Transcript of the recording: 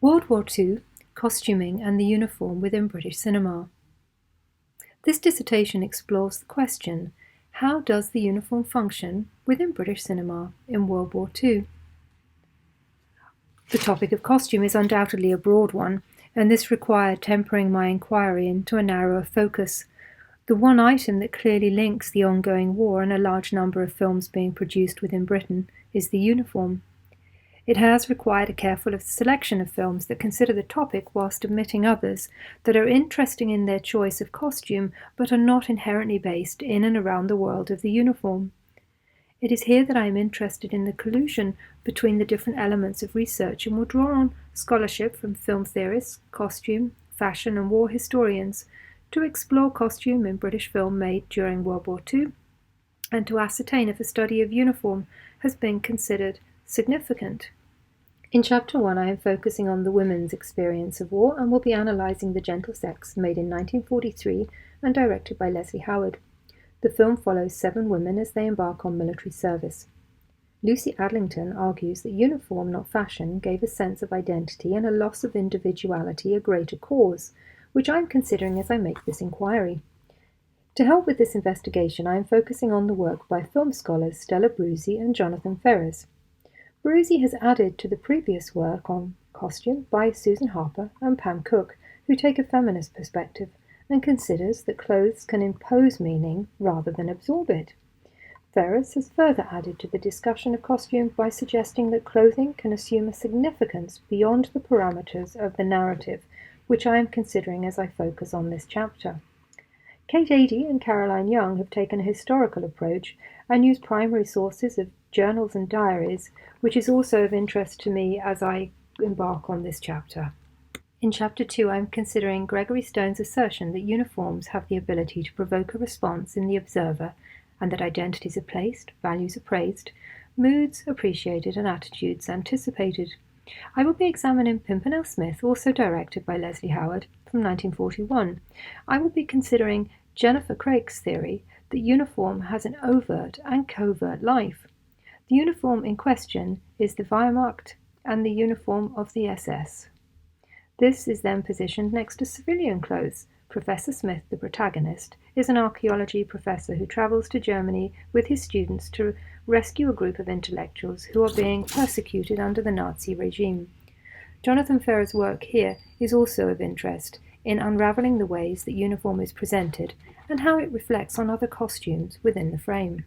World War II, Costuming and the Uniform within British Cinema. This dissertation explores the question, how does the uniform function within British cinema in World War II? The topic of costume is undoubtedly a broad one, and this required tempering my inquiry into a narrower focus. The one item that clearly links the ongoing war and a large number of films being produced within Britain is the uniform. It has required a careful selection of films that consider the topic whilst omitting others that are interesting in their choice of costume but are not inherently based in and around the world of the uniform. It is here that I am interested in the collusion between the different elements of research and will draw on scholarship from film theorists, costume, fashion and war historians to explore costume in British film made during World War II and to ascertain if a study of uniform has been considered significant. In Chapter 1 I am focusing on the women's experience of war and will be analysing The Gentle Sex, made in 1943 and directed by Leslie Howard. The film follows 7 women as they embark on military service. Lucy Adlington argues that uniform, not fashion, gave a sense of identity and a loss of individuality a greater cause, which I am considering as I make this inquiry. To help with this investigation I am focusing on the work by film scholars Stella Brusi and Jonathan Ferrers. Brusi has added to the previous work on costume by Susan Harper and Pam Cook, who take a feminist perspective and considers that clothes can impose meaning rather than absorb it. Ferrers has further added to the discussion of costume by suggesting that clothing can assume a significance beyond the parameters of the narrative, which I am considering as I focus on this chapter. Kate Adie and Caroline Young have taken a historical approach and used primary sources of journals and diaries, which is also of interest to me as I embark on this chapter. In Chapter 2 I am considering Gregory Stone's assertion that uniforms have the ability to provoke a response in the observer and that identities are placed, values are praised, moods appreciated and attitudes anticipated. I will be examining Pimpernel Smith, also directed by Leslie Howard, from 1941. I will be considering Jennifer Craig's theory that uniform has an overt and covert life. The uniform in question is the Wehrmacht and the uniform of the SS. This is then positioned next to civilian clothes. Professor Smith, the protagonist, is an archaeology professor who travels to Germany with his students to rescue a group of intellectuals who are being persecuted under the Nazi regime. Jonathan Ferrers' work here is also of interest in unravelling the ways that uniform is presented and how it reflects on other costumes within the frame.